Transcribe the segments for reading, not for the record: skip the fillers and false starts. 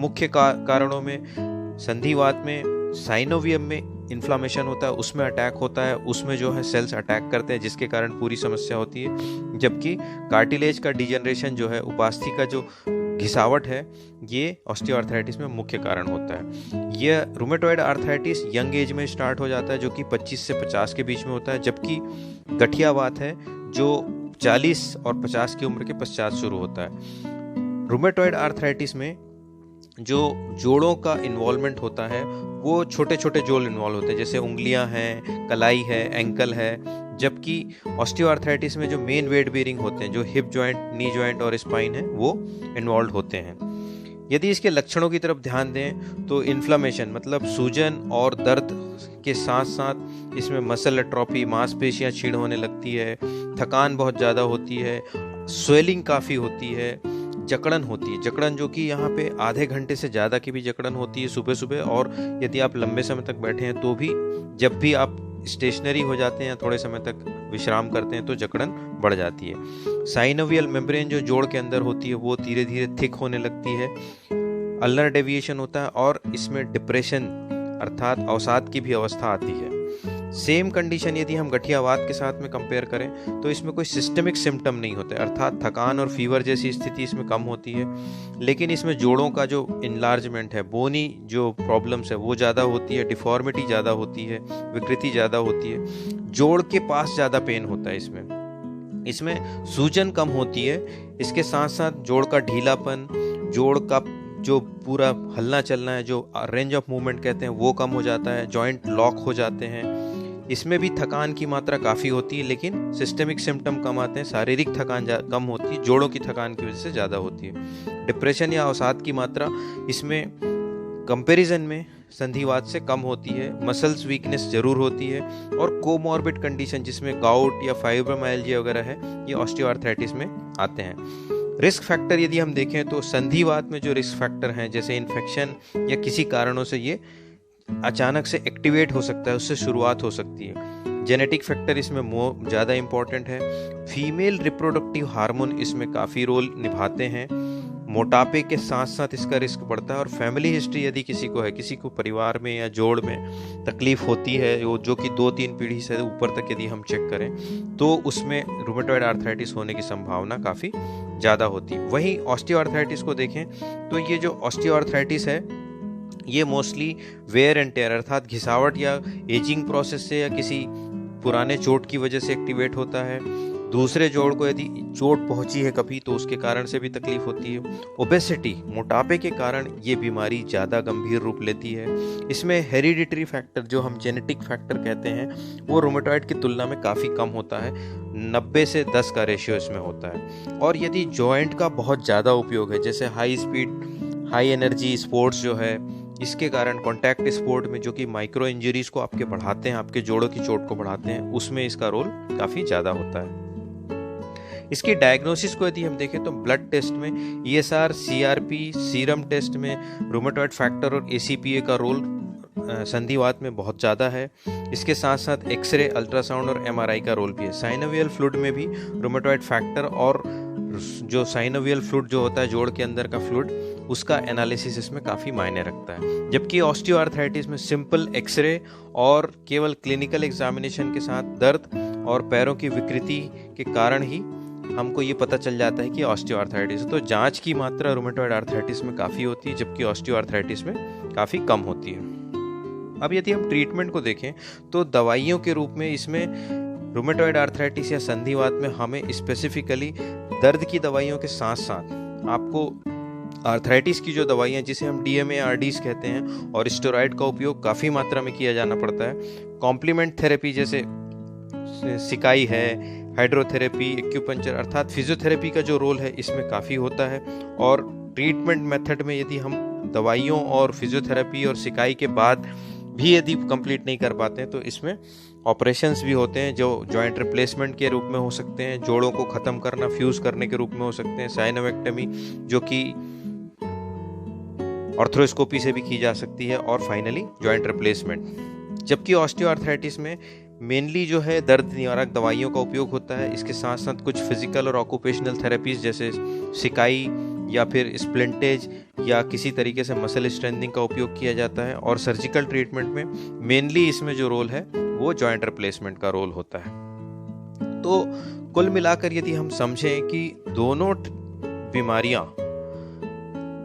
मुख्य कारणों में संधिवात में साइनोवियम में इन्फ्लामेशन होता है, उसमें अटैक होता है, उसमें जो है सेल्स अटैक करते हैं जिसके कारण पूरी समस्या होती है। जबकि कार्टिलेज का डिजनरेशन जो है, उपास्थि का जो घिसावट है, ये ऑस्टियोआर्थराइटिस में मुख्य कारण होता है। यह रूमेटॉइड आर्थराइटिस यंग एज में स्टार्ट हो जाता है जो कि 25 से 50 के बीच में होता है, जबकि गठियावात है जो 40 और 50 की उम्र के पश्चात शुरू होता है। रूमेटॉइड आर्थराइटिस में जो जोड़ों का इन्वॉल्वमेंट होता है वो छोटे छोटे जोड़ इन्वॉल्व होते हैं, जैसे उंगलियां हैं, कलाई है, एंकल है। जबकि ऑस्टियोआर्थराइटिस में जो मेन वेट बेयरिंग होते हैं, जो हिप जॉइंट, नी जॉइंट और स्पाइन है, वो इन्वॉल्व होते हैं। यदि इसके लक्षणों की तरफ ध्यान दें तो इन्फ्लामेशन मतलब सूजन और दर्द के साथ साथ इसमें मसल एट्रोफी, मांसपेशियां क्षीण होने लगती है, थकान बहुत ज़्यादा होती है, स्वेलिंग काफ़ी होती है, जकड़न होती है। जकड़न जो कि यहाँ पे आधे घंटे से ज़्यादा की भी जकड़न होती है सुबह सुबह, और यदि आप लंबे समय तक बैठे हैं तो भी, जब भी आप स्टेशनरी हो जाते हैं या थोड़े समय तक विश्राम करते हैं तो जकड़न बढ़ जाती है। साइनोवियल मेम्ब्रेन जो जोड़ के अंदर होती है वो धीरे धीरे थिक होने लगती है, अल्नर डेविएशन होता है और इसमें डिप्रेशन अर्थात अवसाद की भी अवस्था आती है। सेम कंडीशन यदि हम गठियावात के साथ में कंपेयर करें तो इसमें कोई सिस्टमिक सिम्टम नहीं होते, अर्थात थकान और फीवर जैसी स्थिति इसमें कम होती है, लेकिन इसमें जोड़ों का जो इनलार्जमेंट है, बोनी जो प्रॉब्लम्स है वो ज़्यादा होती है, डिफॉर्मिटी ज़्यादा होती है, विकृति ज़्यादा होती है, जोड़ के पास ज़्यादा पेन होता है। इसमें सूजन कम होती है, इसके साथ साथ जोड़ का ढीलापन, जोड़ का जो पूरा हलना चलना है, जो रेंज ऑफ मूवमेंट कहते हैं, वो कम हो जाता है, जॉइंट लॉक हो जाते हैं। इसमें भी थकान की मात्रा काफ़ी होती है, लेकिन सिस्टमिक सिम्टम कम आते हैं, शारीरिक थकान कम होती है, जोड़ों की थकान की वजह से ज़्यादा होती है। डिप्रेशन या अवसाद की मात्रा इसमें कंपैरिजन में संधिवात से कम होती है, मसल्स वीकनेस जरूर होती है, और कोमॉर्बिड कंडीशन जिसमें गाउट या फाइब्रोमाइल्जिया वगैरह है, ये ऑस्टियोआर्थराइटिस में आते हैं। रिस्क फैक्टर यदि हम देखें तो संधिवात में जो रिस्क फैक्टर हैं, जैसे इन्फेक्शन या किसी कारणों से ये अचानक से एक्टिवेट हो सकता है, उससे शुरुआत हो सकती है। जेनेटिक फैक्टर इसमें ज़्यादा इंपॉर्टेंट है। फीमेल रिप्रोडक्टिव हार्मोन इसमें काफ़ी रोल निभाते हैं। मोटापे के साथ साथ इसका रिस्क बढ़ता है, और फैमिली हिस्ट्री यदि किसी को है, किसी को परिवार में या जोड़ में तकलीफ होती है जो कि 2-3 पीढ़ी से ऊपर तक यदि हम चेक करें तो उसमें रूमेटॉइड आर्थराइटिस होने की संभावना काफ़ी ज़्यादा होती है। वहीं ऑस्टियोआर्थराइटिस को देखें तो ये जो ऑस्टियोआर्थराइटिस है ये मोस्टली वेयर एंड टेयर अर्थात घिसावट या एजिंग प्रोसेस से या किसी पुराने चोट की वजह से एक्टिवेट होता है। दूसरे जोड़ को यदि चोट पहुंची है कभी तो उसके कारण से भी तकलीफ होती है। ओबेसिटी, मोटापे के कारण ये बीमारी ज़्यादा गंभीर रूप लेती है। इसमें हेरिडिटरी फैक्टर जो हम जेनेटिक फैक्टर कहते हैं वो रूमेटॉइड की तुलना में काफ़ी कम होता है, 90 से 10 का रेशियो इसमें होता है। और यदि जॉइंट का बहुत ज़्यादा उपयोग है, जैसे high speed high energy sports जो है, इसके कारण कॉन्टैक्ट स्पोर्ट में जो कि माइक्रो इंजरीज को आपके बढ़ाते हैं, आपके जोड़ों की चोट को बढ़ाते हैं, उसमें इसका रोल काफ़ी ज़्यादा होता है। इसकी डायग्नोसिस को यदि हम देखें तो ब्लड टेस्ट में ESR, CRP, सीरम टेस्ट में रूमेटॉइड फैक्टर और ACPA का रोल संधिवात में बहुत ज़्यादा है। इसके साथ साथ एक्सरे, अल्ट्रासाउंड और MRI का रोल भी है। साइनोवियल फ्लूइड में भी रूमेटॉइड फैक्टर और जो साइनोवियल फ्लूइड जो होता है जोड़ के अंदर का फ्लूइड, उसका एनालिसिस इसमें काफ़ी मायने रखता है। जबकि ऑस्टियोआर्थराइटिस में सिंपल एक्सरे और केवल क्लिनिकल एग्जामिनेशन के साथ दर्द और पैरों की विकृति के कारण ही हमको ये पता चल जाता है कि ऑस्टियोआर्थराइटिस है। तो जांच की मात्रा रूमेटॉइड आर्थराइटिस में काफ़ी होती है, जबकि ऑस्टियोआर्थराइटिस में काफ़ी कम होती है। अब यदि हम ट्रीटमेंट को देखें तो दवाइयों के रूप में इसमें रूमेटॉइड आर्थराइटिस या संधिवात में हमें स्पेसिफिकली दर्द की दवाइयों के साथ साथ आपको आर्थराइटिस की जो दवाइयाँ जिसे हम DMA RDs कहते हैं और स्टेरॉइड का उपयोग काफ़ी मात्रा में किया जाना पड़ता है। कॉम्प्लीमेंट थेरेपी जैसे सिकाई है, हाइड्रोथेरेपी, एक्यूपंक्चर अर्थात फिजियोथेरेपी का जो रोल है इसमें काफ़ी होता है। और ट्रीटमेंट मेथड में यदि हम दवाइयों और फिजियोथेरेपी और सिकाई के बाद भी यदि कंप्लीट नहीं कर पाते हैं तो इसमें ऑपरेशंस भी होते हैं जो जॉइंट रिप्लेसमेंट के रूप में हो सकते हैं, जोड़ों को ख़त्म करना, फ्यूज़ करने के रूप में हो सकते हैं, साइनोवेक्टमी जो कि ऑर्थ्रोस्कोपी से भी की जा सकती है, और फाइनली जॉइंट रिप्लेसमेंट। जबकि ऑस्टियोआर्थराइटिस में मेनली जो है दर्द निवारक दवाइयों का उपयोग होता है। इसके साथ साथ कुछ फिजिकल और ऑक्यूपेशनल थेरेपीज जैसे सिकाई या फिर स्प्लिंटेज या किसी तरीके से मसल स्ट्रेंथनिंग का उपयोग किया जाता है। और सर्जिकल ट्रीटमेंट में मेनली इसमें जो रोल है वो जॉइंट रिप्लेसमेंट का रोल होता है। तो कुल मिलाकर यदि हम समझें कि दोनों बीमारियां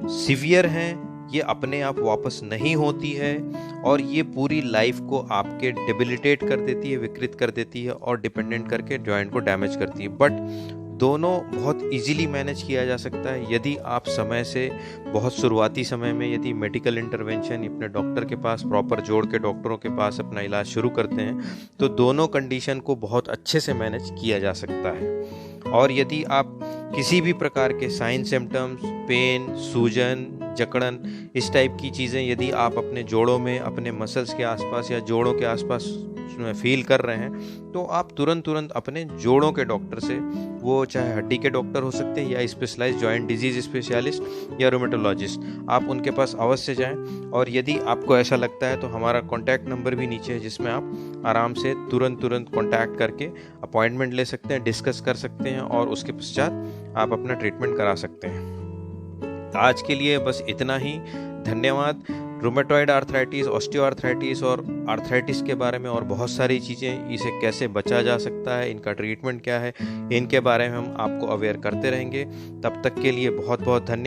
सीवियर हैं, ये अपने आप वापस नहीं होती है और ये पूरी लाइफ को आपके डिबिलिटेट कर देती है, विकृत कर देती है और डिपेंडेंट करके जॉइंट को डैमेज करती है। बट दोनों बहुत इजीली मैनेज किया जा सकता है यदि आप समय से, बहुत शुरुआती समय में यदि मेडिकल इंटरवेंशन अपने डॉक्टर के पास, प्रॉपर जोड़ के डॉक्टरों के पास अपना इलाज शुरू करते हैं तो दोनों कंडीशन को बहुत अच्छे से मैनेज किया जा सकता है। और यदि आप किसी भी प्रकार के साइन सिम्टम्स, पेन, सूजन, जकड़न, इस टाइप की चीज़ें यदि आप अपने जोड़ों में, अपने मसल्स के आसपास या जोड़ों के आसपास फील कर रहे हैं तो आप तुरंत अपने जोड़ों के डॉक्टर से, वो चाहे हड्डी के डॉक्टर हो सकते हैं या स्पेशलाइज्ड जॉइंट डिजीज स्पेशलिस्ट या रूमेटोलॉजिस्ट, आप उनके पास अवश्य जाएं। और यदि आपको ऐसा लगता है तो हमारा कॉन्टैक्ट नंबर भी नीचे है जिसमें आप आराम से तुरंत कॉन्टैक्ट करके अपॉइंटमेंट ले सकते हैं, डिस्कस कर सकते हैं और उसके पश्चात आप अपना ट्रीटमेंट करा सकते हैं। आज के लिए बस इतना ही। धन्यवाद। रूमेटॉइड आर्थराइटिस, ऑस्टियोआर्थराइटिस और आर्थराइटिस के बारे में और बहुत सारी चीज़ें, इसे कैसे बचा जा सकता है, इनका ट्रीटमेंट क्या है, इनके बारे में हम आपको अवेयर करते रहेंगे। तब तक के लिए बहुत बहुत धन्यवाद।